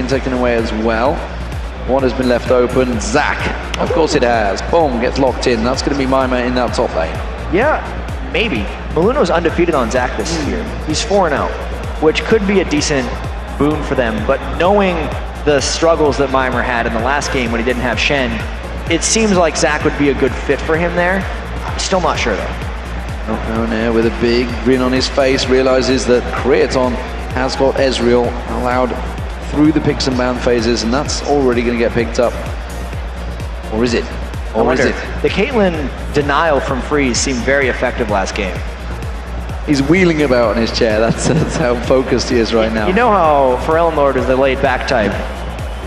been taken away as well. One has been left open. Zach, of course it has. Boom, gets locked in. That's going to be Mima in that top lane. Yeah, maybe. Maluno's undefeated on Zach this year. He's 4-0, which could be a decent boon for them. But knowing the struggles that Mima had in the last game when he didn't have Shen, it seems like Zach would be a good fit for him there. Still not sure though. Aranea with a big grin on his face realizes that Creaton has got Ezreal allowed through the picks and ban phases, and that's already going to get picked up. Or is it? Or is it? The Caitlyn denial from Freeze seemed very effective last game. He's wheeling about in his chair. That's how focused he is right now. You know how Forellenlord is the laid back type.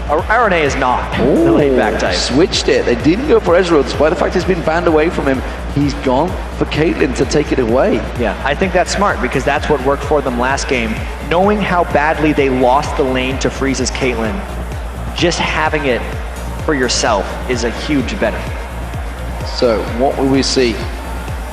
Aranea is not the laid back type. Switched it. They didn't go for Ezreal, despite the fact he's been banned away from him. He's gone for Caitlyn to take it away. Yeah, I think that's smart because that's what worked for them last game. Knowing how badly they lost the lane to Freeze's Caitlyn, just having it for yourself is a huge benefit. So what will we see?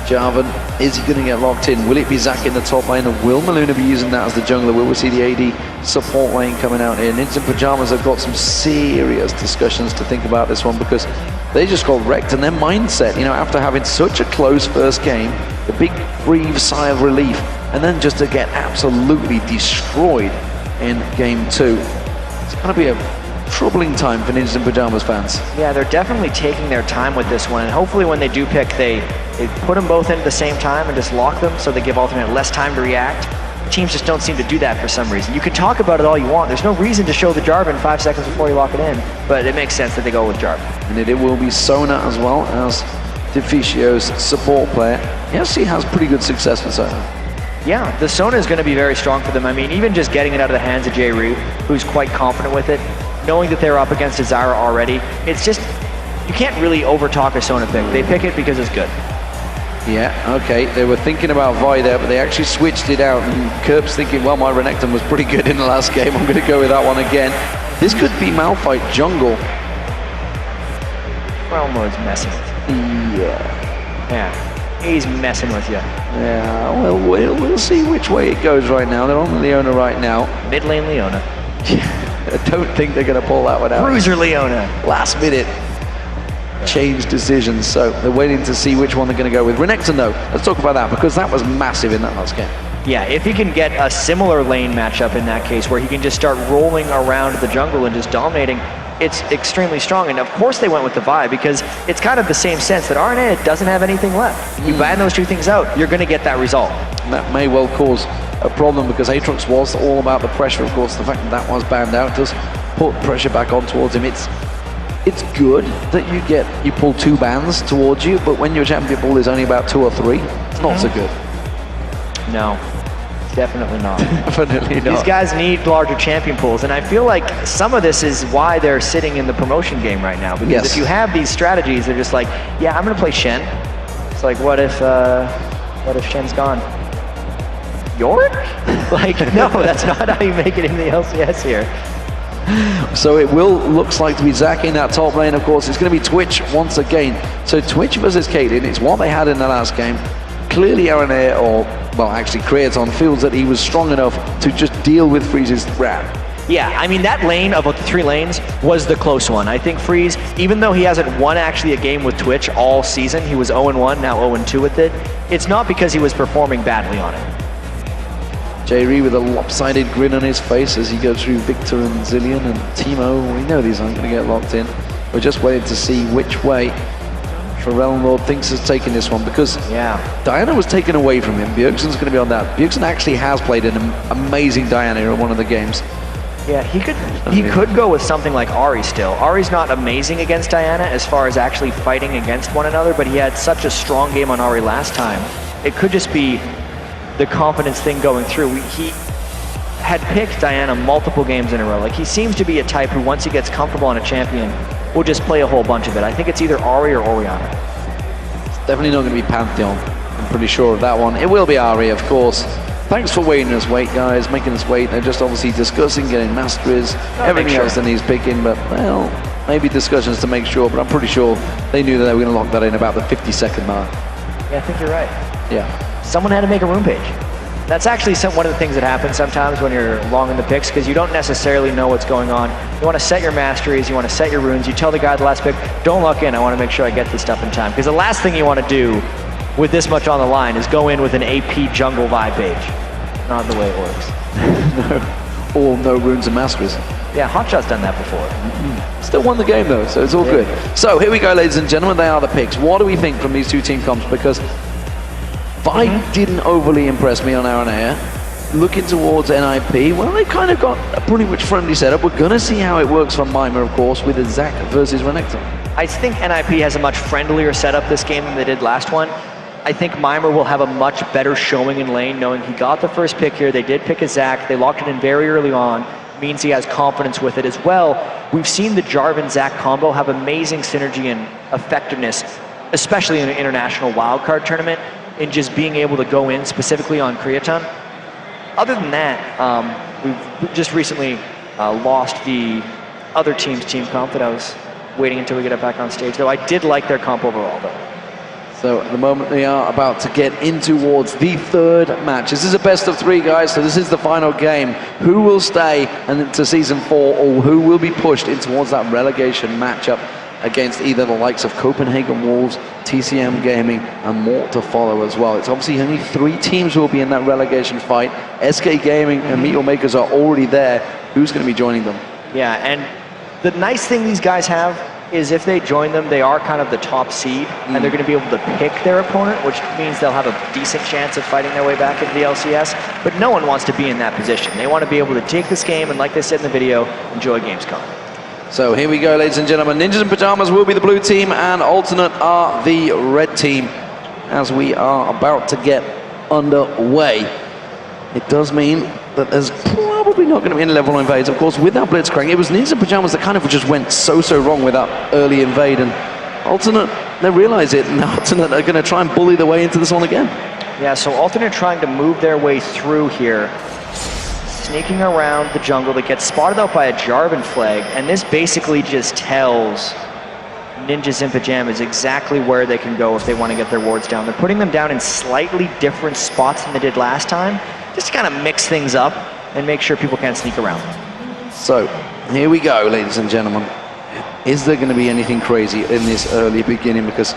Jarvan, is he going to get locked in? Will it be Zach in the top lane, or will Maluna be using that as the jungler? Will we see the AD support lane coming out here? Ninjas and Pyjamas have got some serious discussions to think about this one, because they just got wrecked, and their mindset, you know, after having such a close first game, the big breathe sigh of relief, and then just to get absolutely destroyed in game 2. It's going to be a troubling time for Ninjas and Pyjamas fans. Yeah, they're definitely taking their time with this one, and hopefully when they do pick, they put them both in at the same time and just lock them so they give alternate less time to react. Teams just don't seem to do that for some reason. You can talk about it all you want. There's no reason to show the Jarvan 5 seconds before you lock it in, but it makes sense that they go with Jarvan. And it will be Sona as well as Deficio's support player. Yes, he has pretty good success with Sona. Yeah, the Sona is going to be very strong for them. I mean, even just getting it out of the hands of J-Ree, who's quite confident with it, knowing that they're up against a Zyra already, it's just, you can't really overtalk a Sona pick. They pick it because it's good. Yeah, okay, they were thinking about Vi there, but they actually switched it out, and Kerp's thinking, well, my Renekton was pretty good in the last game, I'm going to go with that one again. This could be Malphite jungle. Forellenlord's messing with you. Yeah, he's messing with you. Yeah, well, we'll see which way it goes right now. They're on Leona right now. Mid lane Leona. I don't think they're going to pull that one out. Bruiser Leona. Last minute change decisions, so they're waiting to see which one they're going to go with. Renekton though, let's talk about that, because that was massive in that last game. Yeah, if he can get a similar lane matchup in that case, where he can just start rolling around the jungle and just dominating, it's extremely strong. And of course they went with the Vi, because it's kind of the same sense that Aranea doesn't have anything left. You ban those two things out, you're going to get that result. And that may well cause a problem, because Aatrox was all about the pressure. Of course, the fact that that was banned out does put pressure back on towards him. It's good that you pull 2 bans towards you, but when your champion pool is only about 2 or 3, it's not so good. No, definitely not. Definitely not. These guys need larger champion pools, and I feel like some of this is why they're sitting in the promotion game right now, because if you have these strategies, they're just like, yeah, I'm gonna play Shen. It's like, what if Shen's gone? Yorick? Like, no, that's not how you make it in the LCS here. So it looks like to be Zach in that top lane. Of course, it's going to be Twitch once again. So Twitch versus Caitlyn, it's what they had in the last game. Clearly Aranea, or, well, actually Creaton, feels that he was strong enough to just deal with Freeze's wrath. Yeah, I mean, that lane of the 3 lanes was the close one. I think Freeze, even though he hasn't won actually a game with Twitch all season, he was 0-1, now 0-2 with it, it's not because he was performing badly on it. J-Ree with a lopsided grin on his face as he goes through Victor and Zillion and Teemo. We know these aren't going to get locked in. We're just waiting to see which way Forellenlord thinks has taken this one, because Diana was taken away from him. Bjergsen's going to be on that. Bjergsen actually has played an amazing Diana in one of the games. Yeah, he could go with something like Ahri still. Ahri's not amazing against Diana as far as actually fighting against one another, but he had such a strong game on Ahri last time. It could just be the confidence thing going through. He had picked Diana multiple games in a row. Like, he seems to be a type who, once he gets comfortable on a champion, will just play a whole bunch of it. I think it's either Ahri or Orianna. It's definitely not going to be Pantheon. I'm pretty sure of that one. It will be Ahri, of course. Thanks for making us wait, guys. Making us wait. They're just obviously discussing getting masteries, everything else that he's picking, but, well, maybe discussions to make sure, but I'm pretty sure they knew that they were going to lock that in about the 50-second mark. Yeah, I think you're right. Yeah. Someone had to make a room page. That's actually one of the things that happens sometimes when you're long in the picks, because you don't necessarily know what's going on. You want to set your masteries, you want to set your runes, you tell the guy at the last pick, don't lock in, I want to make sure I get this stuff in time. Because the last thing you want to do with this much on the line is go in with an AP jungle vibe page. Not the way it works. No. Or no runes and masteries. Yeah, Hotshot's done that before. Still won the game though, so it's all good. So here we go, ladies and gentlemen, they are the picks. What do we think from these two team comps? Because Fight didn't overly impress me on Aaron Air. Looking towards NIP, well, they kind of got a pretty much friendly setup. We're going to see how it works for Mima, of course, with a Zac versus Renekton. I think NIP has a much friendlier setup this game than they did last one. I think Mima will have a much better showing in lane, knowing he got the first pick here. They did pick a Zac. They locked it in very early on. Means he has confidence with it as well. We've seen the Jarvan-Zac combo have amazing synergy and effectiveness, especially in an international wildcard tournament, in just being able to go in specifically on Creaton. Other than that, we've just recently lost the other team's team comp that I was waiting until we get it back on stage, though I did like their comp overall, though. So at the moment they are about to get in towards the third match. This is a best of 3, guys, so this is the final game. Who will stay into Season 4, or who will be pushed in towards that relegation matchup against either the likes of Copenhagen Wolves, TCM Gaming, and more to follow as well. It's obviously only 3 teams who will be in that relegation fight. SK Gaming and Meteor Makers are already there. Who's going to be joining them? Yeah, and the nice thing these guys have is if they join them, they are kind of the top seed, and they're going to be able to pick their opponent, which means they'll have a decent chance of fighting their way back into the LCS. But no one wants to be in that position. They want to be able to take this game, and like they said in the video, enjoy Gamescom. So here we go, ladies and gentlemen. Ninjas in Pyjamas will be the blue team, and Alternate are the red team, as we are about to get underway. It does mean that there's probably not going to be any level invades. Of course, with that Blitzcrank, it was Ninjas in Pyjamas that kind of just went so wrong with that early invade, and Alternate, they realize it, and Alternate are going to try and bully their way into this one again. Yeah, so Alternate trying to move their way through here, sneaking around the jungle. That gets spotted out by a Jarvan flag, and this basically just tells Ninjas in Pyjamas exactly where they can go if they want to get their wards down. They're putting them down in slightly different spots than they did last time, just to kind of mix things up and make sure people can't sneak around. So here we go, ladies and gentlemen. Is there going to be anything crazy in this early beginning? Because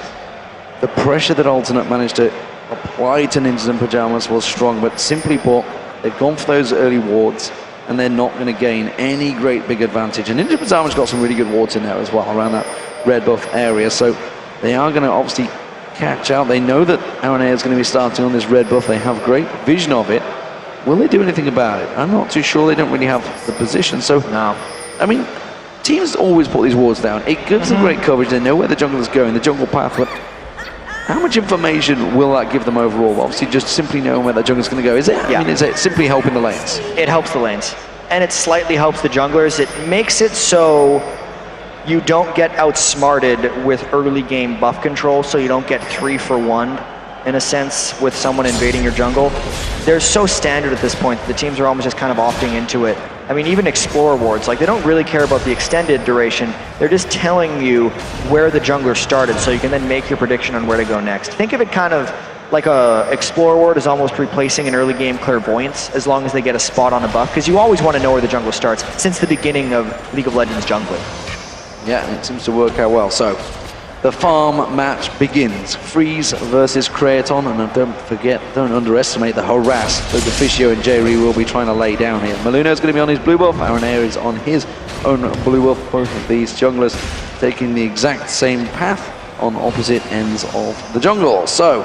the pressure that Alternate managed to apply to Ninjas in Pyjamas was strong, but simply put, they've gone for those early wards, and they're not going to gain any great big advantage. And Ninja Pyjamas got some really good wards in there as well, around that red buff area. So they are going to obviously catch out. They know that Aaron Air is going to be starting on this red buff. They have great vision of it. Will they do anything about it? I'm not too sure. They don't really have the position. So, no. I mean, teams always put these wards down. It gives them great coverage. They know where the jungle is going, the jungle path. But how much information will that give them overall? Obviously, just simply knowing where the jungle is going to go. Is it? Yeah. I mean, is it simply helping the lanes? It helps the lanes, and it slightly helps the junglers. It makes it so you don't get outsmarted with early game buff control, so you don't get 3 for 1 in a sense with someone invading your jungle. They're so standard at this point that the teams are almost just kind of opting into it. I mean, even Explorer wards, like, they don't really care about the extended duration. They're just telling you where the jungler started, so you can then make your prediction on where to go next. Think of it kind of like a Explorer ward is almost replacing an early game Clairvoyance, as long as they get a spot on the buff, because you always want to know where the jungle starts since the beginning of League of Legends jungling. Yeah, and it seems to work out well. So the farm match begins. Freeze versus Creaton, and don't underestimate the harass that Deficio and Jerry will be trying to lay down here. Maluno is going to be on his blue buff, Aaron Air is on his own blue buff. Both of these junglers taking the exact same path on opposite ends of the jungle. So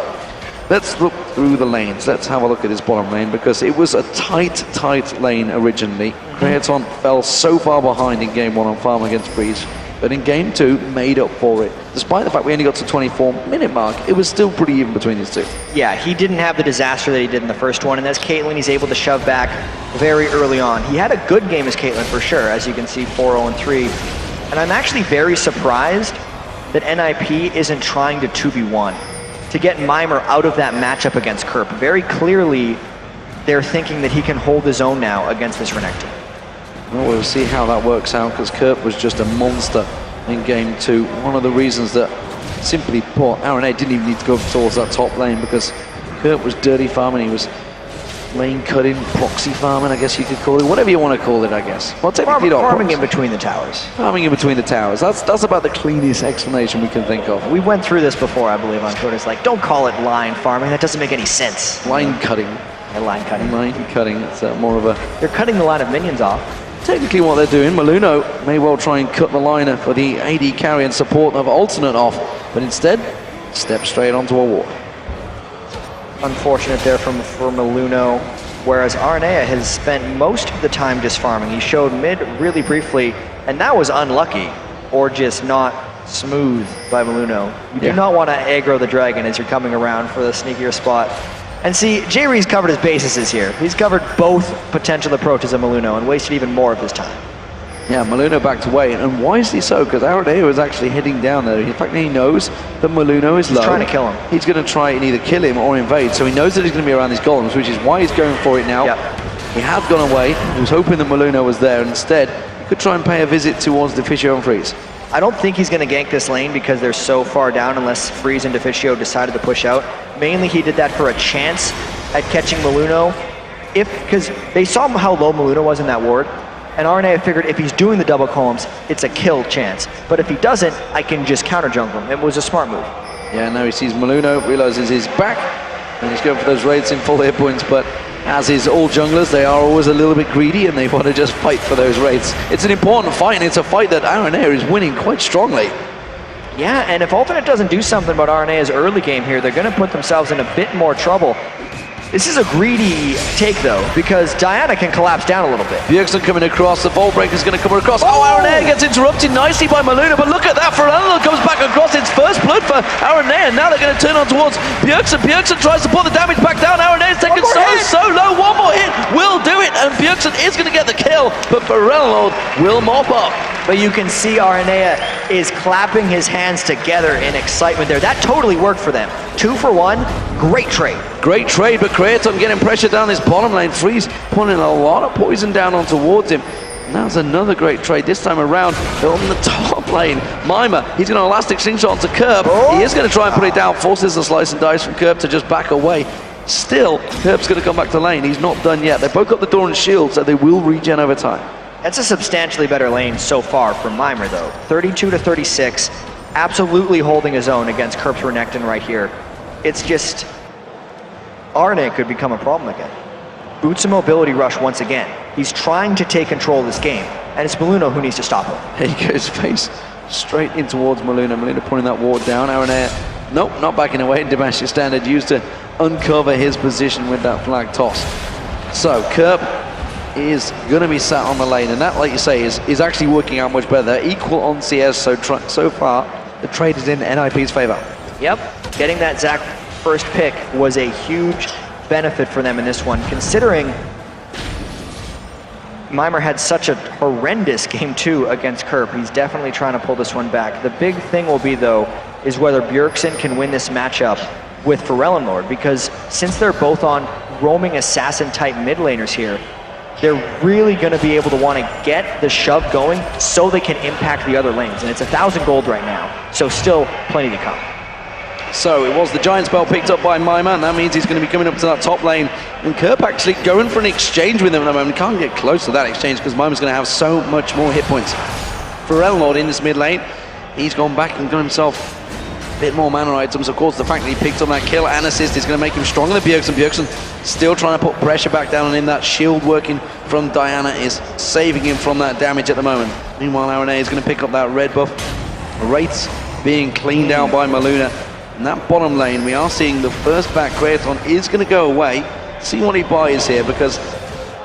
let's look through the lanes. Let's have a look at his bottom lane, because it was a tight lane originally. Creaton fell so far behind in game 1 on farm against Freeze, but in game 2 made up for it. Despite the fact we only got to 24-minute mark, it was still pretty even between these two. Yeah, he didn't have the disaster that he did in the first one, and as Caitlyn, he's able to shove back very early on. He had a good game as Caitlyn for sure, as you can see, 4-0-3. And I'm actually very surprised that NIP isn't trying to 2v1 to get Mimir out of that matchup against Kerp. Very clearly, they're thinking that he can hold his own now against this Renekton. Well, we'll see how that works out, because Kerp was just a monster in game 2. One of the reasons that, simply put, Aaron A didn't even need to go towards that top lane, because Kerp was dirty farming. He was lane cutting, proxy farming, I guess you could call it, whatever you want to call it, I guess. Well, technically not Farming proxy. in between the towers. Farming in between the towers. That's about the cleanest explanation we can think of. We went through this before, I believe, on Twitter. It's like, don't call it line farming. That doesn't make any sense. Line cutting. Yeah, line cutting. Line cutting. It's more of a... They're cutting the line of minions off. Technically what they're doing, Maluno may well try and cut the liner for the AD carry and support of alternate off, but instead, step straight onto a ward. Unfortunate there for Maluno, whereas Arnea has spent most of the time just farming. He showed mid really briefly, and that was unlucky, or just not smooth by Maluno. You do not want to aggro the dragon as you're coming around for the sneakier spot. And see, J-Ree's covered his bases here. He's covered both potential approaches of Maluno and wasted even more of his time. Yeah, Maluno backed away, and wisely so, because Aradeo is actually heading down there. In fact, he knows that Maluno is low. He's trying to kill him. He's going to try and either kill him or invade, so he knows that he's going to be around these golems, which is why he's going for it now. Yep. He had gone away. He was hoping that Maluno was there, and instead, he could try and pay a visit towards Deficio and Freeze. I don't think he's going to gank this lane because they're so far down unless Freeze and Deficio decided to push out. Mainly, he did that for a chance at catching Maluno, because they saw how low Maluno was in that ward, and Arnea figured if he's doing the double columns, it's a kill chance. But if he doesn't, I can just counter jungle him. It was a smart move. Yeah, now he sees Maluno, realizes he's back, and he's going for those raids in full hit points, but as is all junglers, they are always a little bit greedy and they want to just fight for those raids. It's an important fight, and it's a fight that Arnea is winning quite strongly. Yeah, and if Alternate doesn't do something about Arnea's early game here, they're going to put themselves in a bit more trouble. This is a greedy take, though, because Diana can collapse down a little bit. Bjergsen coming across, the Vault Breaker's going to come across. Oh, Arnea gets interrupted nicely by Maluno, but look at that, Ferello comes back across. It's first blood for Arnea, and now they're going to turn on towards Bjergsen. Bjergsen tries to put the damage back down. Arnea's taken so low. One more hit will do it, and Bjergsen is going to get the kill, but Ferello will mop up. But you can see Arnea is clapping his hands together in excitement there. That totally worked for them. 2 for 1, great trade. Great trade, but Kratom getting pressure down this bottom lane. Freeze putting a lot of poison down on towards him. And that's another great trade this time around. They're on the top lane. Mima, he's going to elastic slingshot onto Kerb. He is going to try and put it down, forces the slice and dice from Kerb to just back away. Still, Kerb's going to come back to lane. He's not done yet. They both got the door and shield, so they will regen over time. That's a substantially better lane so far for Mimir, though. 32 to 36, absolutely holding his own against Kerp's Renekton right here. It's just, Arne could become a problem again. Boots and mobility rush once again. He's trying to take control of this game, and it's Maluno who needs to stop him. There he goes, face straight in towards Maluno. Maluno putting that ward down. Arnea, nope, not backing away. Demacia Standard used to uncover his position with that flag toss. So, Kerp is going to be sat on the lane, and that, like you say, is actually working out much better. They're equal on CS, so far the trade is in NIP's favor. Yep, getting that Zac first pick was a huge benefit for them in this one, considering Mimir had such a horrendous game 2 against Kerp. He's definitely trying to pull this one back. The big thing will be, though, is whether Bjergsen can win this matchup with Ferellenlord, because since they're both on roaming assassin-type mid laners here, they're really going to be able to want to get the shove going so they can impact the other lanes. And it's 1,000 gold right now, so still plenty to come. So it was the Giant Spell picked up by Mima, and that means he's going to be coming up to that top lane. And Kerp actually going for an exchange with him at the moment. Can't get close to that exchange because Mima's going to have so much more hit points. Ferellenlord in this mid lane, he's gone back and got himself a bit more mana items. Of course, the fact that he picked up that kill and assist is going to make him stronger than Bjergsen. Bjergsen still trying to put pressure back down on him. That shield working from Diana is saving him from that damage at the moment. Meanwhile, Arnea is going to pick up that red buff. Wraiths being cleaned out by Maluno. In that bottom lane, we are seeing the first back. Kraton is going to go away. See what he buys here, because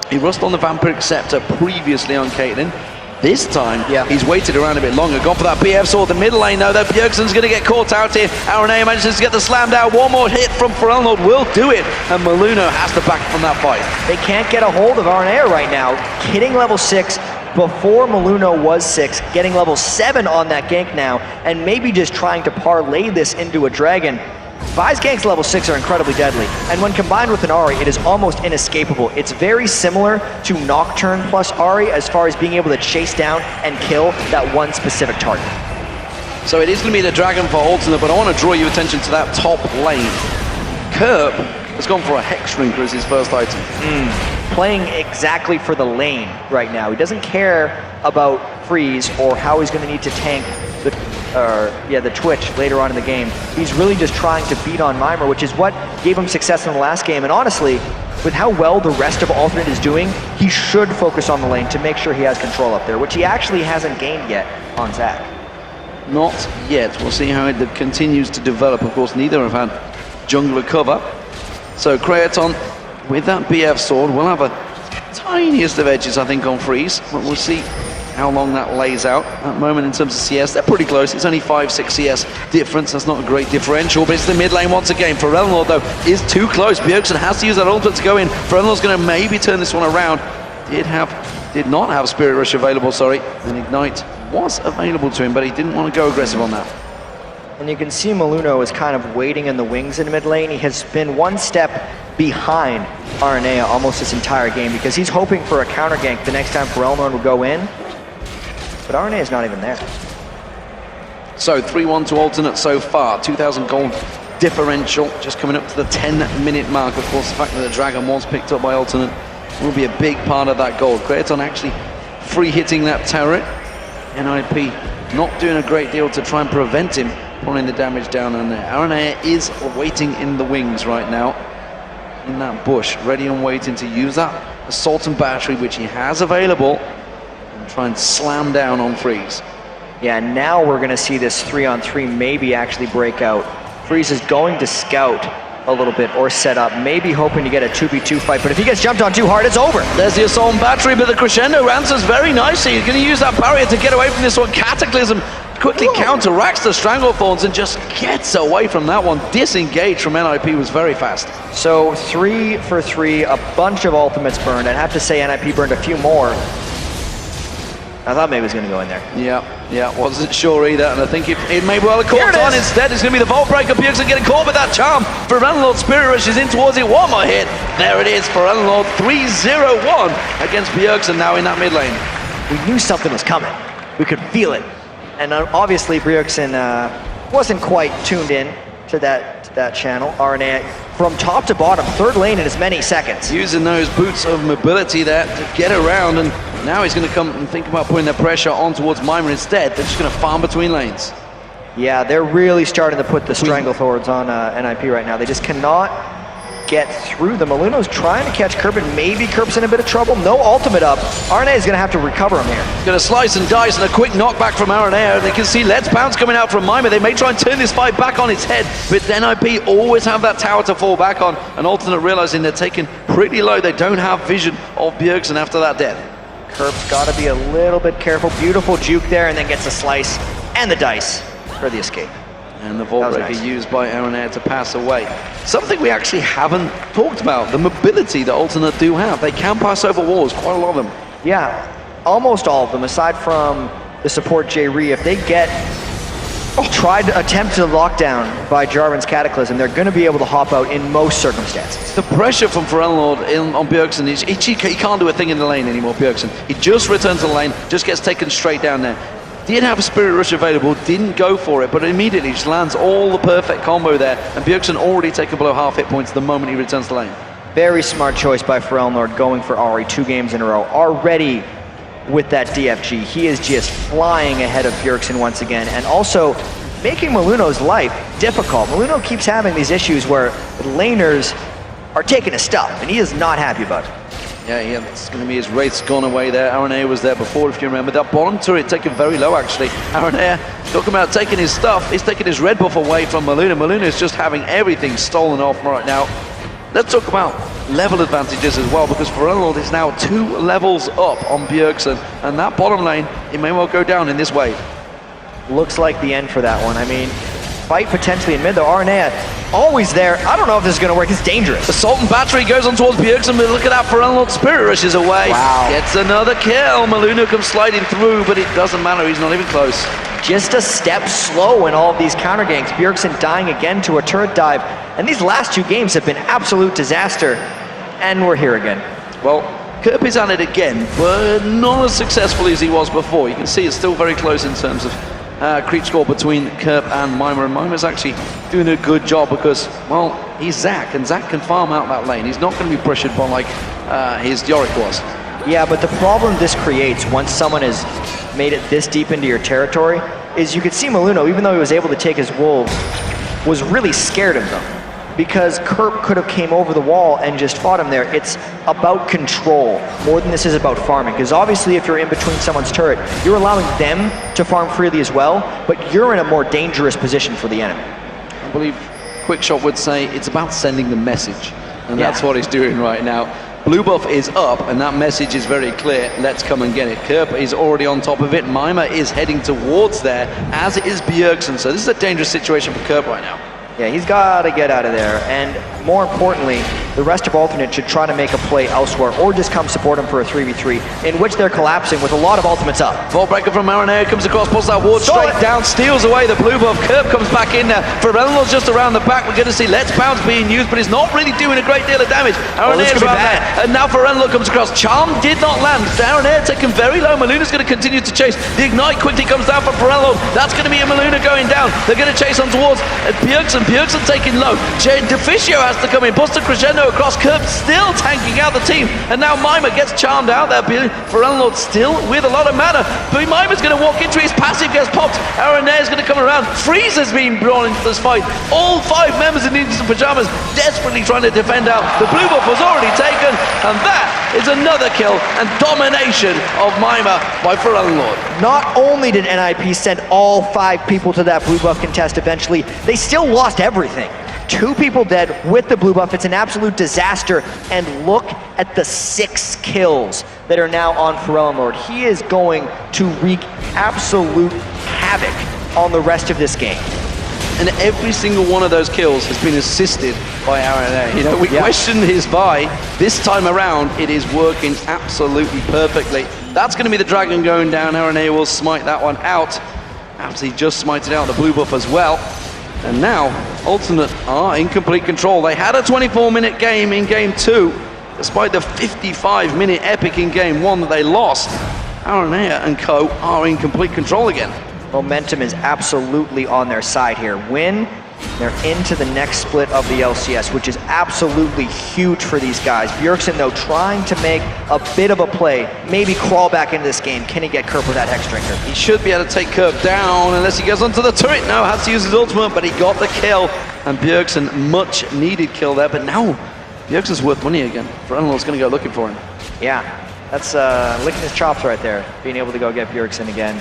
he rushed on the Vampiric Scepter previously on Caitlyn. This time, he's waited around a bit longer. Gone for that BF sword. The middle lane, though, that Bjergsen's going to get caught out here. Arnea manages to get the slam down. One more hit from Ferellenlord will do it. And Maluno has to back from that fight. They can't get a hold of Arnea right now. Hitting level 6 before Maluno was 6. Getting level 7 on that gank now. And maybe just trying to parlay this into a dragon. Vi's ganks level 6 are incredibly deadly, and when combined with an Ahri, it is almost inescapable. It's very similar to Nocturne plus Ahri as far as being able to chase down and kill that one specific target. So it is going to be the dragon for Alternate, but I want to draw your attention to that top lane. Kerp has gone for a Hex Shrinker as his first item. Playing exactly for the lane right now. He doesn't care about freeze or how he's going to need to tank the Twitch later on in the game. He's really just trying to beat on Mimer, which is what gave him success in the last game. And honestly, with how well the rest of Alternate is doing, he should focus on the lane to make sure he has control up there, which he actually hasn't gained yet on Zach. Not yet. We'll see how it continues to develop. Of course, neither have had jungler cover. So Kraton, with that BF sword, will have a tiniest of edges, I think, on freeze. But we'll see how long that lays out. At the moment, in terms of CS, they're pretty close. It's only 5-6 CS difference. That's not a great differential, but it's the mid lane once again. Ferelnor, though, is too close. Bjergsen has to use that ultimate to go in. Ferelnor's going to maybe turn this one around. Did not have Spirit Rush available, and Ignite was available to him, but he didn't want to go aggressive on that. And you can see Maluno is kind of waiting in the wings in mid lane. He has been one step behind Aranea almost this entire game because he's hoping for a counter gank the next time Ferelnor would go in. But Aranea is not even there. So 3-1 to Alternate so far. 2,000 gold differential, just coming up to the 10-minute mark. Of course, the fact that the Dragon was picked up by Alternate will be a big part of that gold. Kraton actually free hitting that turret. NIP not doing a great deal to try and prevent him pulling the damage down on there. Aranea is waiting in the wings right now, in that bush, ready and waiting to use that assault and battery, which he has available, and try and slam down on freeze. Yeah, now we're going to see this 3-on-3 maybe actually break out. Freeze is going to scout a little bit or set up, maybe hoping to get a 2v2 fight, but if he gets jumped on too hard, it's over. There's the assault and battery, but the crescendo answers very nicely. He's going to use that barrier to get away from this one. Cataclysm quickly counteracts the Stranglethorns and just gets away from that one. Disengaged from NIP was very fast. So 3 for 3, a bunch of ultimates burned. I'd have to say NIP burned a few more. I thought maybe it was going to go in there. Yeah, wasn't sure either, and I think it may well have caught on instead. It's going to be the Vault Breaker. Bjergsen getting caught with that charm. Ferelnor Spirit Rush is in towards it. One more hit. There it is. Ferelnor 3-0-1 against Bjergsen now in that mid lane. We knew something was coming. We could feel it. And obviously Bjergsen wasn't quite tuned in to that channel. Aranea from top to bottom, third lane in as many seconds. Using those boots of mobility there to get around, and now he's going to come and think about putting the pressure on towards Mimer instead. They're just going to farm between lanes. Yeah, they're really starting to put the Stranglethorns on NIP right now. They just cannot get through them. Maluno's trying to catch Kerp, and maybe Kerp's in a bit of trouble. No ultimate up. Aranea is going to have to recover him here. Going to slice and dice, and a quick knockback from Aranea. They can see Let's Pounce coming out from Mimer. They may try and turn this fight back on its head, but NIP always have that tower to fall back on, and Alternate realizing they're taken pretty low. They don't have vision of Bjergsen after that death. Kerp's got to be a little bit careful. Beautiful juke there, and then gets a slice and the dice for the escape. And the Vault Breaker used by Aranea to pass away. Something we actually haven't talked about, the mobility that Alternate do have. They can pass over walls, quite a lot of them. Yeah, almost all of them, aside from the support J-Re. If they get tried to attempt to lockdown by Jarvan's Cataclysm, they're going to be able to hop out in most circumstances. The pressure from Ferelnor on Bjergsen is he can't do a thing in the lane anymore, Bjergsen. He just returns to the lane, just gets taken straight down there. Did have a Spirit Rush available, didn't go for it, but immediately just lands all the perfect combo there, and Bjergsen already taken below half hit points the moment he returns to lane. Very smart choice by Ferelnor going for Ahri 2 games in a row. Already with that DFG, he is just flying ahead of Bjergsen once again, and also making Maluno's life difficult. Maluno keeps having these issues where the laners are taking his stuff, and he is not happy about it. Yeah, it's going to be his wraith's gone away there. Aranea was there before, if you remember. That bottom turret taken very low, actually. Aranea, talking about taking his stuff, he's taking his red buff away from Maluna. Maluna is just having everything stolen off right now. Let's talk about level advantages as well, because Ferelnor is now 2 levels up on Bjergsen, and that bottom lane, it may well go down in this wave. Looks like the end for that one. I mean, fight potentially in mid, though. Aranea always there. I don't know if this is going to work. It's dangerous. Assault and battery goes on towards Bjergsen, but look at that. Ferelnor Spirit Rushes away. Wow. Gets another kill. Maluna comes sliding through, but it doesn't matter. He's not even close. Just a step slow in all of these counter ganks. Bjergsen dying again to a turret dive. And these last 2 games have been absolute disaster. And we're here again. Well, Kerp is at it again, but not as successfully as he was before. You can see it's still very close in terms of creep score between Kerp and Mima, and Mima's actually doing a good job because, well, he's Zach, and Zach can farm out that lane. He's not going to be pressured by like his Yorick was. Yeah, but the problem this creates once someone has made it this deep into your territory is you could see Maluno, even though he was able to take his wolves, was really scared of them. Because Kerp could have came over the wall and just fought him there. It's about control more than this is about farming. Because obviously if you're in between someone's turret, you're allowing them to farm freely as well, but you're in a more dangerous position for the enemy. I believe Quickshot would say it's about sending the message. And that's what he's doing right now. Blue buff is up, and that message is very clear. Let's come and get it. Kerp is already on top of it. Mima is heading towards there, as is Bjergsen. So this is a dangerous situation for Kerp right now. Yeah, he's got to get out of there. And more importantly, the rest of Alternate should try to make a play elsewhere or just come support him for a 3v3 in which they're collapsing with a lot of ultimates up. Vault breaker from Marinere comes across, pulls that ward straight down, steals away the blue buff. Kerp comes back in there. Ferelnor's just around the back. We're going to see Let's Bounce being used, but he's not really doing a great deal of damage. Marinere's around there. And now Ferelnor comes across. Charm did not land. Marinere taken very low. Maluna's going to continue to chase. The Ignite quickly comes down from Ferelnor. That's going to be a Maluna going down. They're going to chase on towards Bjergsen. Bjergsen taking low. Deficio has to come in. Buster Crescendo across. Kerp still tanking out the team. And now Mima gets charmed out there. Ferelnor still with a lot of mana. But Mima's going to walk into his passive, gets popped. Aranere's going to come around. Freeze has been brought into this fight. All 5 members in Ninjas and Pyjamas desperately trying to defend out. The blue buff was already taken. And that is another kill and domination of Mima by Ferelnor. Not only did NIP send all 5 people to that blue buff contest eventually, they still lost everything. 2 people dead with the blue buff. It's an absolute disaster. And look at the 6 kills that are now on Ferelnor. He is going to wreak absolute havoc on the rest of this game. And every single one of those kills has been assisted by Aranere. You know, we questioned his buy. This time around, it is working absolutely perfectly. That's going to be the dragon going down. Aranere will smite that one out. After he just smited out the blue buff as well. And now, Alternate are in complete control. They had a 24-minute game in Game 2, despite the 55-minute epic in Game 1 that they lost. Aranere and co are in complete control again. Momentum is absolutely on their side here. Win, they're into the next split of the LCS, which is absolutely huge for these guys. Bjergsen, though, trying to make a bit of a play, maybe crawl back into this game. Can he get Kerp with that Hex Drinker? He should be able to take Kerp down unless he goes onto the turret. No, has to use his ultimate, but he got the kill. And Bjergsen, much needed kill there, but now Bjergsen's worth money again. Ferelnor's going to go looking for him. Yeah, that's licking his chops right there, being able to go get Bjergsen again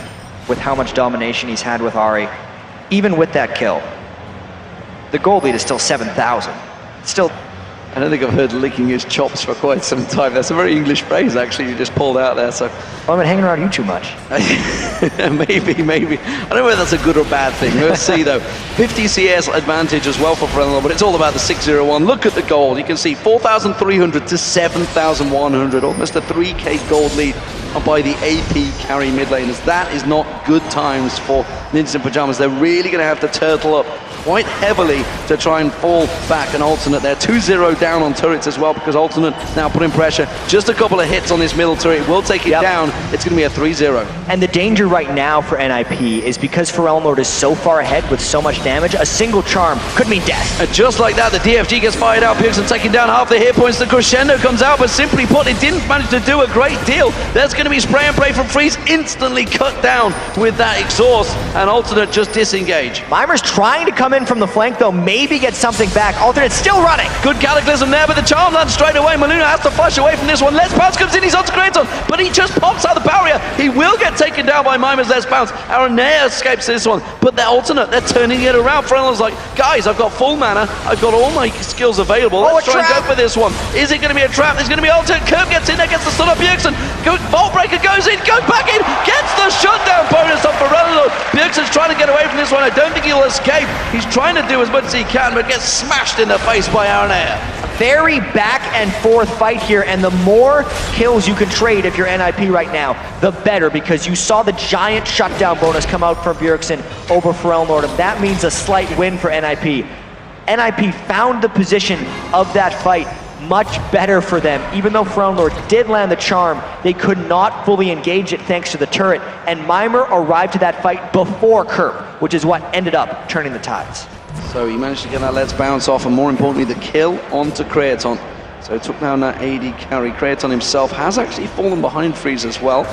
with how much domination he's had with Ahri. Even with that kill, the gold lead is still 7,000. Still, I don't think I've heard licking his chops for quite some time. That's a very English phrase, actually, you just pulled out there. So, well, I've been hanging around you too much. maybe. I don't know whether that's a good or bad thing. Let's see, though. 50 CS advantage as well for Ferelnor, but it's all about the 601. Look at the gold. You can see 4,300 to 7,100, almost a 3k gold lead by the AP carry mid laners. That is not good times for Ninjas and Pyjamas. They're really going to have to turtle up quite heavily to try and fall back an Alternate there. 2-0 down on turrets as well because Alternate now putting pressure. Just a couple of hits on this middle turret will take it down. It's going to be a 3-0. And the danger right now for NIP is because Ferelnor is so far ahead with so much damage, a single charm could mean death. And just like that, the DFG gets fired out. Bjergsen taking down half the hit points. The Crescendo comes out, but simply put, it didn't manage to do a great deal. There's going to be spray and pray from Freeze, instantly cut down with that exhaust, and Alternate just disengage. Mimer's trying to come in from the flank, though, maybe get something back. Alternate's still running. Good Cataclysm there, but the charm lands straight away. Maluna has to flash away from this one. Let's Bounce comes in, he's onto Kratos, but he just pops out the barrier. He will get taken down by Mimer's Let's Bounce. Aranere escapes this one, but they're Alternate. They're turning it around. Ferelnor's like, guys, I've got full mana. I've got all my skills available. Let's try and go for this one. Is it going to be a trap? There's going to be Alternate. Kerp gets in there, gets the stun up Bjergsen. Vault Breaker goes in, goes back in, gets the shutdown bonus on Ferelnor. Bjergsen's trying to get away from this one. I don't think he'll escape. He's trying to do as much as he can, but gets smashed in the face by Aranere. Very back and forth fight here, and the more kills you can trade if you're NIP right now, the better, because you saw the giant shutdown bonus come out from Bjergsen over Ferelnor. That means a slight win for NIP. NIP found the position of that fight much better for them. Even though Forelon Lord did land the charm, they could not fully engage it thanks to the turret, and Mimer arrived to that fight before Kerp, which is what ended up turning the tides. So he managed to get that Let's Bounce off, and more importantly, the kill onto Creaton. So it took down that AD carry. Creaton himself has actually fallen behind Freeze as well.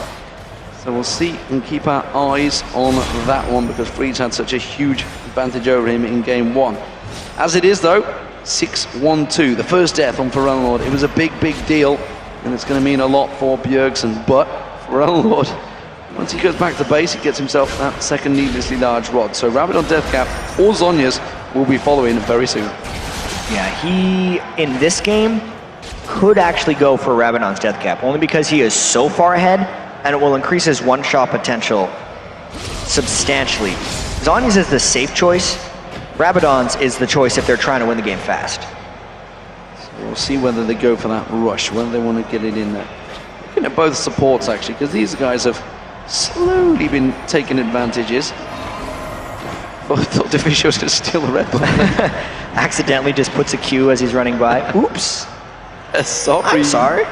So we'll see and keep our eyes on that one, because Freeze had such a huge advantage over him in game one. As it is though, 6-1-2, the first death on Forelon Lord. It was a big deal, and it's going to mean a lot for Bjergsen. But Forelon Lord, once he goes back to base, he gets himself that second needlessly large rod. So Rabadon Deathcap or Zhonya's will be following very soon. Yeah, he, in this game, could actually go for Rabadon's Deathcap, only because he is so far ahead, and it will increase his one-shot potential substantially. Zhonya's is the safe choice. Rabadon's is the choice if they're trying to win the game fast. So we'll see whether they go for that rush, whether they want to get it in there. Looking at both supports actually, because these guys have slowly been taking advantages. I thought Deficio was going to steal the red button. Accidentally just puts a Q as he's running by. Oops. Sorry. I'm sorry.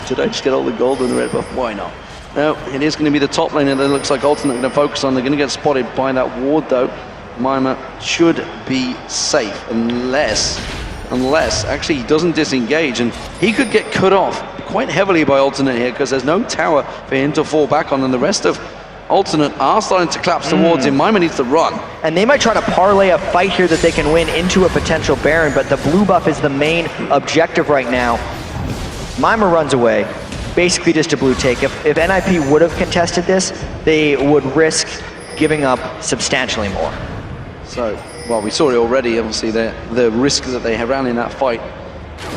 Did I just get all the gold and the red buff? Why not? No, it is going to be the top lane that it looks like Alternate going to focus on. They're going to get spotted by that ward though. Mimer should be safe unless actually he doesn't disengage, and he could get cut off quite heavily by Alternate here, because there's no tower for him to fall back on, and the rest of Alternate are starting to collapse towards him. Mimer needs to run. And they might try to parlay a fight here that they can win into a potential Baron, but the blue buff is the main objective right now. Mimer runs away, basically just a blue take. If NIP would have contested this, they would risk giving up substantially more. So, well, we saw it already, obviously, the risk that they ran in that fight.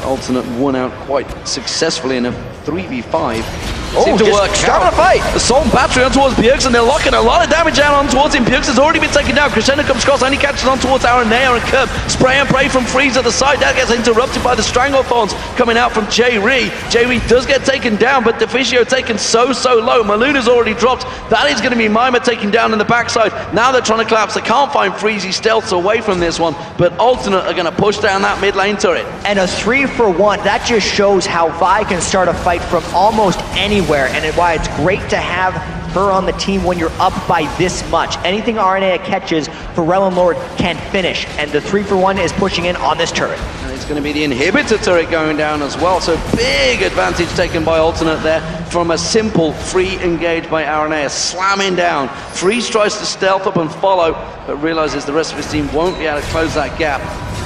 Alternate won out quite successfully in a 3v5. Seemed to work start out. the fight. Assault battery on towards Bjergsen. They're locking a lot of damage down on towards him. Bjergsen's already been taken down. Crescendo comes across, only catches on towards Aranea and Kerp. Spray and pray from Freeze at the side. That gets interrupted by the Stranglethorns coming out from J-Ree. J-Ree does get taken down, but Deficio taken so low. Maluna's already dropped. That is going to be Mimer taken down in the backside. Now they're trying to collapse. They can't find Freeze. He stealths away from this one, but Alternate are going to push down that mid lane turret. And a 3-for-1, that just shows how Vi can start a fight from almost anywhere, and why it's great to have her on the team when you're up by this much. Anything Aranea catches, Forelon Lord can finish, and the 3-for-1 is pushing in on this turret. And it's going to be the inhibitor turret going down as well, so big advantage taken by Alternate there from a simple free engage by Aranea, slamming down. Freeze tries to stealth up and follow, but realizes the rest of his team won't be able to close that gap.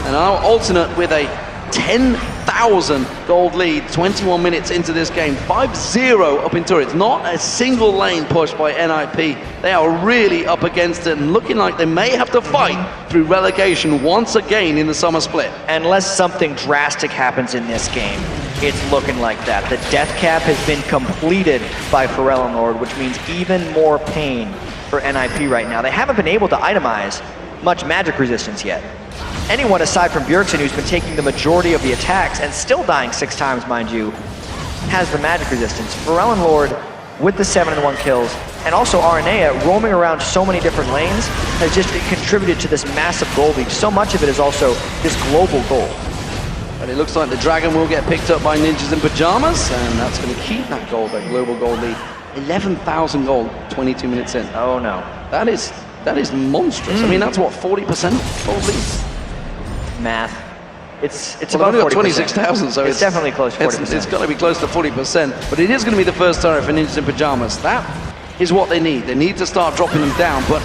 And now Alternate with a 10,000 gold lead, 21 minutes into this game, 5-0 up in turrets. Not a single lane pushed by NIP. They are really up against it and looking like they may have to fight through relegation once again in the summer split. Unless something drastic happens in this game, it's looking like that. The death cap has been completed by Forelon Lord, which means even more pain for NIP right now. They haven't been able to itemize much magic resistance yet. Anyone aside from Bjergsen, who's been taking the majority of the attacks and still dying 6 times, mind you, has the magic resistance. Forelon Lord, with the 7-1 kills, and also Aranea roaming around so many different lanes, has just contributed to this massive gold lead. So much of it is also this global gold. But it looks like the Dragon will get picked up by Ninjas in Pyjamas, and that's going to keep that gold, that global gold lead. 11,000 gold, 22 minutes in. Oh no. That is monstrous. I mean, that's what, 40% gold lead? Math. It's well, about 40%. 26,000, so it's definitely close to 40%. It's got to be close to 40%, but it is going to be the first turret for Ninjas in Pyjamas. That is what they need. They need to start dropping them down, but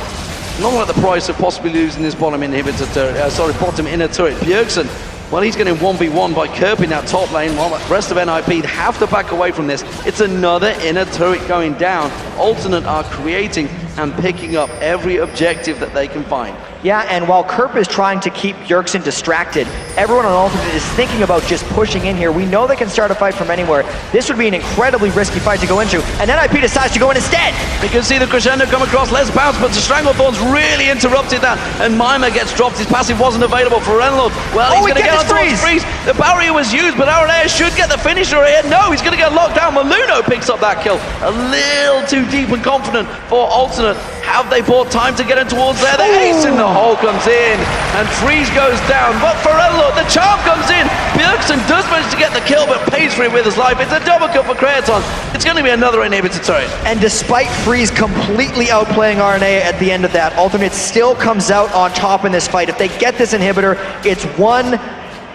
not at the price of possibly losing this bottom inhibitor turret, bottom inner turret. Bjergsen, well, he's getting 1v1 by Kerp in that top lane, while the rest of NIP have to back away from this. It's another inner turret going down. Alternate are creating and picking up every objective that they can find. Yeah, and while Kerp is trying to keep Bjergsen distracted, everyone on Alternate is thinking about just pushing in here. We know they can start a fight from anywhere. This would be an incredibly risky fight to go into, and NIP decides to go in instead. You can see the Crescendo come across, Let's Bounce, but the Stranglethorns really interrupted that, and Mimer gets dropped. His passive wasn't available for Renlord. Well, he's going to get on towards Freeze. The barrier was used, but Aranea should get the finisher here. No, he's going to get locked down. Maluno picks up that kill. A little too deep and confident for Alternate. Have they bought time to get in towards there? They're acing the hole comes in, and Freeze goes down, but Forello, the charm comes in. Bjergsen does manage to get the kill, but pays for it with his life. It's a double kill for Kraton. It's going to be another inhibitor turret. And despite Freeze completely outplaying RNA at the end of that, Alternate still comes out on top in this fight. If they get this inhibitor, it's one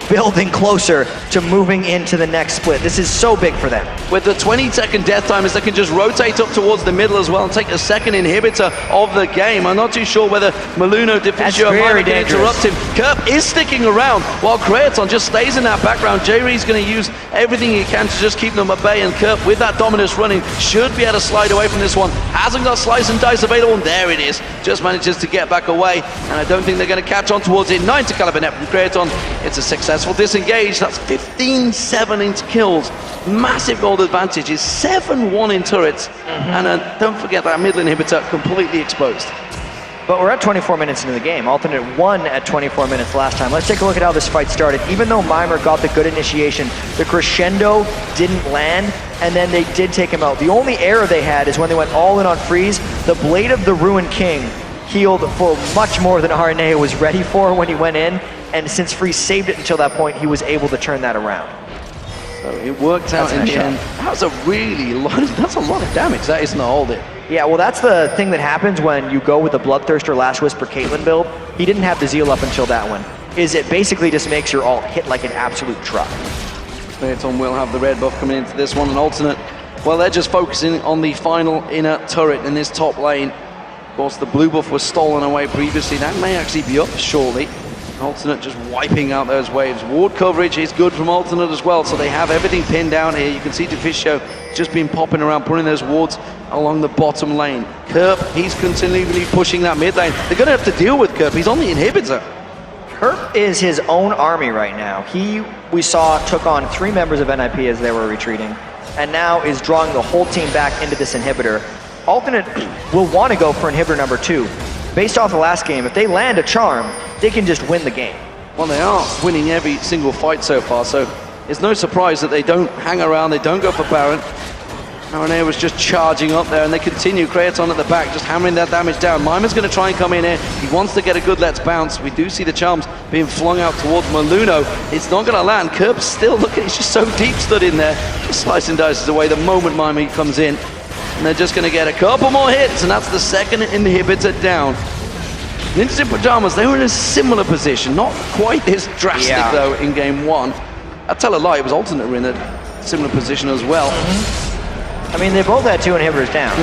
building closer to moving into the next split. This is so big for them. With the 20-second death timers, they can just rotate up towards the middle as well and take the second inhibitor of the game. I'm not too sure whether Maluno, Deficio, and Mima can interrupt him. Kerp is sticking around while Kraton just stays in that background. J-Ree's going to use everything he can to just keep them at bay, and Kerp, with that dominance running, should be able to slide away from this one. Hasn't got slice and dice available, and there it is. Just manages to get back away, and I don't think they're going to catch on towards it. 90 caliber net from Kraton. It's a successful disengage. That's 15-7 into kills. Massive gold advantage is 7-1 in turrets. And don't forget that middle inhibitor completely exposed. But we're at 24 minutes into the game. Alternate won at 24 minutes last time. Let's take a look at how this fight started. Even though Mima got the good initiation, the crescendo didn't land, and then they did take him out. The only error they had is when they went all in on Freeze, the Blade of the Ruined King healed for much more than RNA was ready for when he went in, and since Freeze saved it until that point, he was able to turn that around. So it worked out in the end. That's a lot of damage. That isn't a hold it. Yeah, well, that's the thing that happens when you go with the Bloodthirster Last Whisper Caitlyn build. He didn't have the Zeal up until that one. Is it basically just makes your ult hit like an absolute truck. Phaeton will have the red buff coming into this one, and Alternate, well, they're just focusing on the final inner turret in this top lane. Of course, the blue buff was stolen away previously. That may actually be up shortly. Alternate just wiping out those waves. Ward coverage is good from Alternate as well, so they have everything pinned down here. You can see Deficio just been popping around, putting those wards along the bottom lane. Kerp, he's continually pushing that mid lane. They're going to have to deal with Kerp. He's on the inhibitor. Kerp is his own army right now. We saw, took on 3 members of NIP as they were retreating, and now is drawing the whole team back into this inhibitor. Alternate will want to go for inhibitor number 2. Based off the last game, if they land a charm, they can just win the game. Well, they are winning every single fight so far, so it's no surprise that they don't hang around, they don't go for Baron. RNA was just charging up there, and they continue. Kraton at the back, just hammering that damage down. Mima's going to try and come in here. He wants to get a good let's bounce. We do see the charms being flung out towards Maluno. It's not going to land. Kerp's still looking, he's just so deep stood in there. Just slicing dices away the moment Mima comes in. And they're just going to get a couple more hits, and that's the second inhibitor down. Ninjas in Pyjamas, they were in a similar position, not quite this drastic though in game 1. I'll tell a lie, it was Alternate were in a similar position as well. I mean, they both had 2 inhibitors down.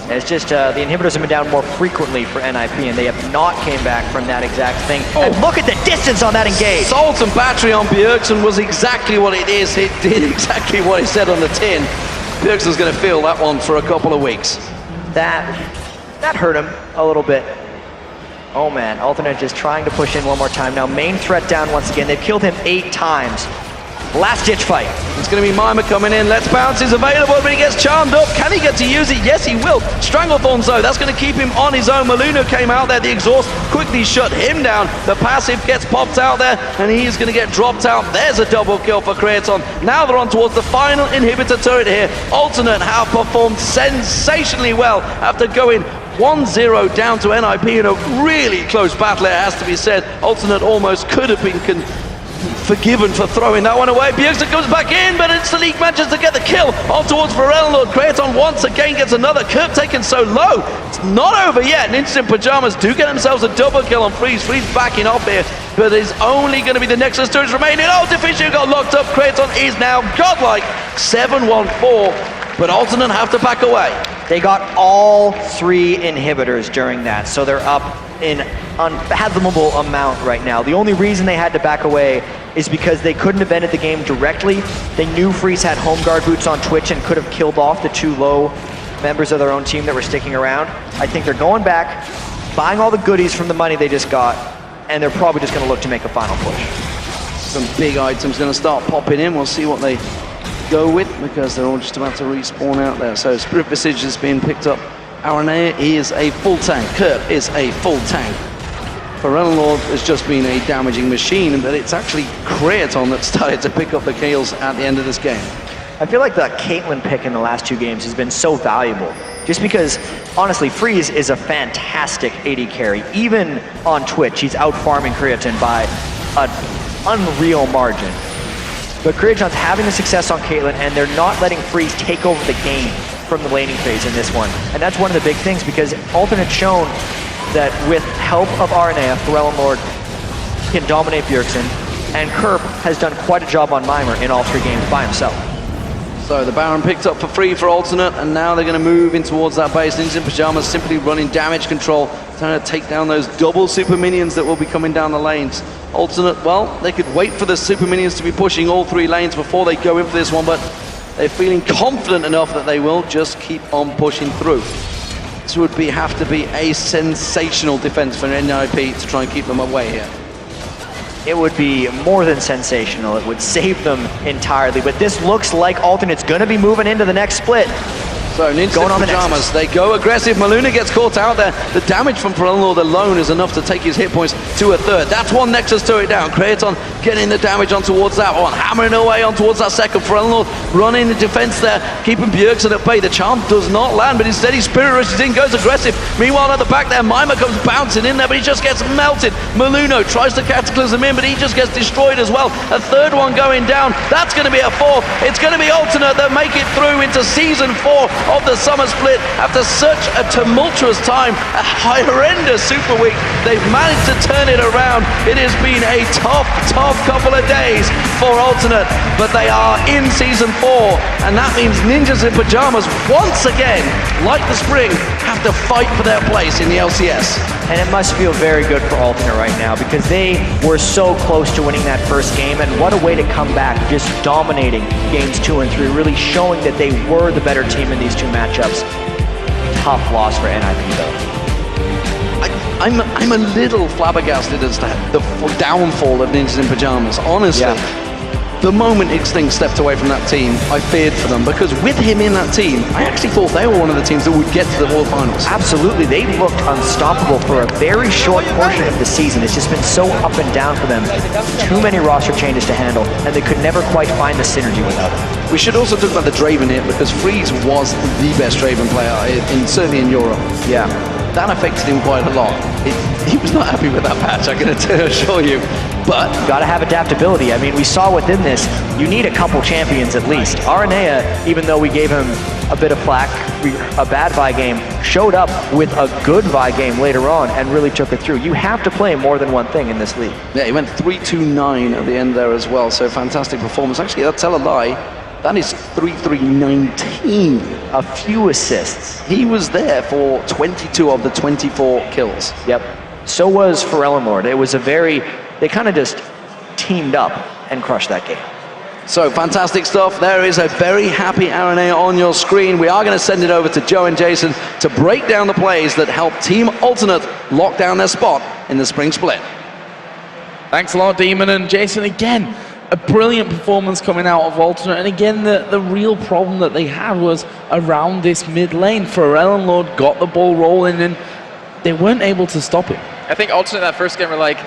It's just the inhibitors have been down more frequently for NIP, and they have not came back from that exact thing. And look at the distance on that engage. Salt and battery on Bjergsen was exactly what it is. It did exactly what it said on the tin. Bjergsen's going to feel that one for a couple of weeks. That hurt him a little bit. Oh man, Alternate just trying to push in one more time. Now main threat down once again. They've killed him 8 times. Last ditch fight. It's going to be Mima coming in. Let's Bounce is available, but he gets charmed up. Can he get to use it? Yes, he will. Stranglethorn, though, that's going to keep him on his own. Maluno came out there. The exhaust quickly shut him down. The passive gets popped out there, and he's going to get dropped out. There's a double kill for Kraton. Now they're on towards the final inhibitor turret here. Alternate have performed sensationally well after going 1-0 down to NIP in a really close battle, it has to be said. Alternate almost could have been forgiven for throwing that one away. Bjergsen comes back in, but it's the league manages to get the kill on towards Forello. Kraton once again gets another. Kerp taken so low. It's not over yet. Ninjas in Pyjamas do get themselves a double kill on Freeze. Freeze backing off here, but it's only going to be the Nexus turrets remaining. Oh, Deficio got locked up. Kraton is now godlike. 7-1-4, but Alternate have to back away. They got all 3 inhibitors during that, so they're up in unfathomable amount right now. The only reason they had to back away is because they couldn't have ended the game directly. They knew Freeze had home guard boots on Twitch and could have killed off the 2 low members of their own team that were sticking around. I think they're going back, buying all the goodies from the money they just got, and they're probably just going to look to make a final push. Some big items going to start popping in. We'll see what they go with, because they're all just about to respawn out there. So Spirit Visage has been picked up. Aranea is a full tank. Kerp is a full tank. Forello has just been a damaging machine, but it's actually Kraton that started to pick up the kills at the end of this game. I feel like the Caitlyn pick in the last 2 games has been so valuable, just because honestly, Freeze is a fantastic AD carry. Even on Twitch, he's out farming Creatine by an unreal margin. But Creatine's having the success on Caitlyn, and they're not letting Freeze take over the game from the laning phase in this one. And that's one of the big things, because Alternate's shown that with help of RNA, Pharrell Lord can dominate Bjergsen, and Kerp has done quite a job on Mimer in all 3 games by himself. So the Baron picked up for free for Alternate, and now they're going to move in towards that base. Ninjas in Pyjamas simply running damage control, trying to take down those double super minions that will be coming down the lanes. Alternate, well, they could wait for the super minions to be pushing all 3 lanes before they go in for this one, but they're feeling confident enough that they will just keep on pushing through. This would have to be a sensational defense for NIP to try and keep them away here. It would be more than sensational. It would save them entirely. But this looks like Alternate's going to be moving into the next split. So Ninjas in Pyjamas, they go aggressive. Maluna gets caught out there. The damage from Pharrell alone is enough to take his hit points to a third. That's one Nexus turret down. Kraton getting the damage on towards that one. Hammering away on towards that second. Pharrell running the defense there, keeping Bjergsen at bay. The charm does not land, but instead he spirit rushes in, goes aggressive. Meanwhile, at the back there, Mimer comes bouncing in there, but he just gets melted. Maluno tries to cataclysm in, but he just gets destroyed as well. A third one going down. That's going to be a 4th. It's going to be Alternate that make it through into Season 4 of the summer split after such a tumultuous time, a horrendous super week. They've managed to turn it around. It has been a tough couple of days for Alternate, but they are in Season 4, and that means Ninjas in Pyjamas once again, like the spring, have to fight for their place in the LCS. And it must feel very good for Alternate right now, because they were so close to winning that first game, and what a way to come back, just dominating games 2 and 3, really showing that they were the better team in these 2 matchups. Tough loss for NIP though. I'm a little flabbergasted as to the downfall of Ninjas in Pyjamas, honestly. Yeah. The moment Xtinct stepped away from that team, I feared for them, because with him in that team, I actually thought they were one of the teams that would get to the World Finals. Absolutely, they looked unstoppable for a very short portion of the season. It's just been so up and down for them. Too many roster changes to handle, and they could never quite find the synergy without it. We should also talk about the Draven here, because Freeze was the best Draven player, certainly in Europe. Yeah. That affected him quite a lot. He was not happy with that patch, I can assure you. But you gotta have adaptability. I mean, we saw within this, you need a couple champions at least. Aranea, even though we gave him a bit of flack, a bad Vi game, showed up with a good Vi game later on and really took it through. You have to play more than one thing in this league. Yeah, he went 3-2-9 at the end there as well, so fantastic performance. Actually, I'll tell a lie. That is 3-3-19. A few assists. He was there for 22 of the 24 kills. Yep. So was Pharrell Lord. It was a very, they kind of just teamed up and crushed that game. So fantastic stuff. There is a very happy Aranea on your screen. We are going to send it over to Joe and Jason to break down the plays that help Team Alternate lock down their spot in the spring split. Thanks a lot, Demon and Jason. Again, a brilliant performance coming out of Alternate, and again, the real problem that they had was around this mid lane. Pharrell Lord got the ball rolling, and they weren't able to stop him. I think Alternate that first game were like,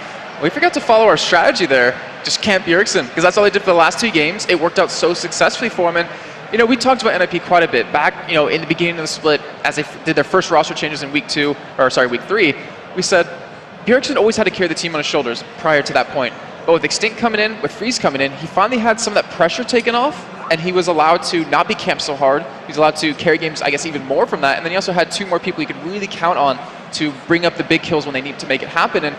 we forgot to follow our strategy there. Just camp Bjergsen, because that's all they did for the last 2 games. It worked out so successfully for him, and you know, we talked about NIP quite a bit back, you know, in the beginning of the split as they did their first roster changes in week 3. We said Bjergsen always had to carry the team on his shoulders prior to that point. But with Xtinct coming in, with Freeze coming in, he finally had some of that pressure taken off, and he was allowed to not be camped so hard. He was allowed to carry games, I guess, even more from that. And then he also had 2 more people he could really count on to bring up the big kills when they need to make it happen. And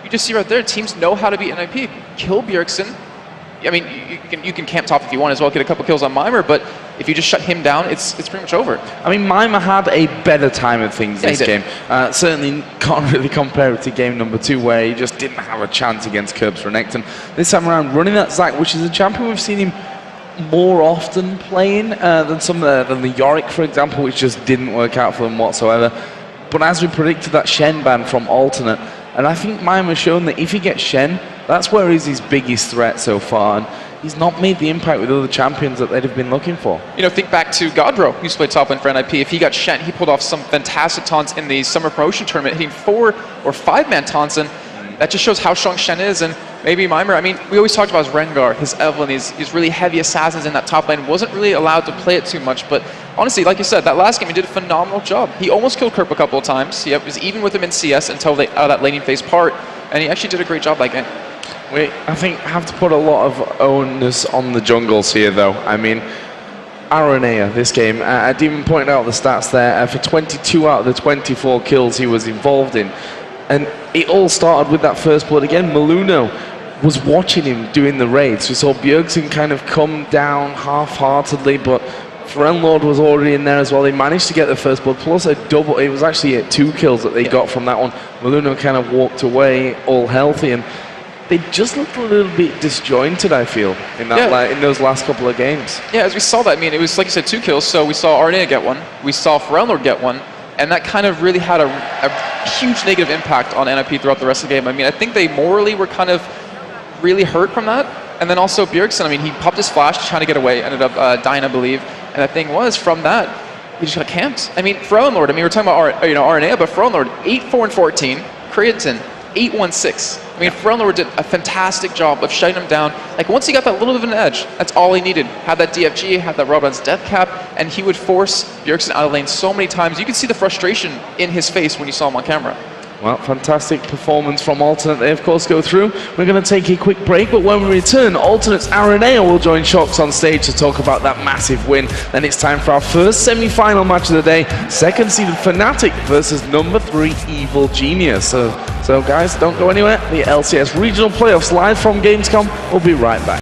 you just see right there, teams know how to beat NIP. Kill Bjergsen. I mean, you can camp top if you want as well, get a couple kills on Mimer, but if you just shut him down, it's pretty much over. I mean, Mimer had a better time of things this game. Certainly can't really compare it to game number 2, where he just didn't have a chance against Curbs Renekton. This time around, running that Zac, which is a champion we've seen him more often playing than the Yorick, for example, which just didn't work out for them whatsoever. But as we predicted, that Shen ban from Alternate, and I think Mimer's shown that if he gets Shen, that's where he's his biggest threat so far, and he's not made the impact with other champions that they'd have been looking for. You know, think back to Godbro, who used to play top lane for NIP. If he got Shen, he pulled off some fantastic taunts in the summer promotion tournament, hitting 4 or 5-man taunts, and that just shows how strong Shen is. And maybe Mimer, I mean, we always talked about his Rengar, his Evelynn, his really heavy assassins in that top lane. Wasn't really allowed to play it too much, but honestly, like you said, that last game he did a phenomenal job. He almost killed Kerp a couple of times. He was even with him in CS until that laning phase part, and he actually did a great job that game. We, I think, have to put a lot of onus on the jungles here, though. I mean, Aranea, this game, I didn't even point out the stats there. For 22 out of the 24 kills he was involved in. And it all started with that first blood again. Maluno was watching him doing the raids. We saw Bjergsen kind of come down half-heartedly, but Lord was already in there as well. They managed to get the first blood, plus a double. It was actually 2 kills that they got from that one. Maluno kind of walked away all healthy, and they just looked a little bit disjointed, I feel, in that in those last couple of games. Yeah, as we saw that, I mean, it was, like you said, 2 kills, so we saw Aranea get one, we saw Lord get one, and that kind of really had a huge negative impact on NIP throughout the rest of the game. I mean, I think they morally were kind of really hurt from that, and then also Bjergsen, I mean, he popped his flash trying to get away, ended up dying, I believe, and the thing was, from that, he just got camped. I mean, Lord, I mean, we're talking about Aranea, but Lord, 8-4-14, Creatine, 8-1-6. I mean, Lord did a fantastic job of shutting him down. Like, once he got that little bit of an edge, that's all he needed. Had that DFG, had that Robin's death cap, and he would force Bjergsen out of lane so many times. You could see the frustration in his face when you saw him on camera. Well, fantastic performance from Alternate. They, of course, go through. We're going to take a quick break, but when we return, Alternate's Aranea will join Shox on stage to talk about that massive win. Then it's time for our first semi-final match of the day, second-seeded Fnatic versus number 3 Evil Genius. So guys, don't go anywhere. The LCS Regional Playoffs live from Gamescom. We'll be right back.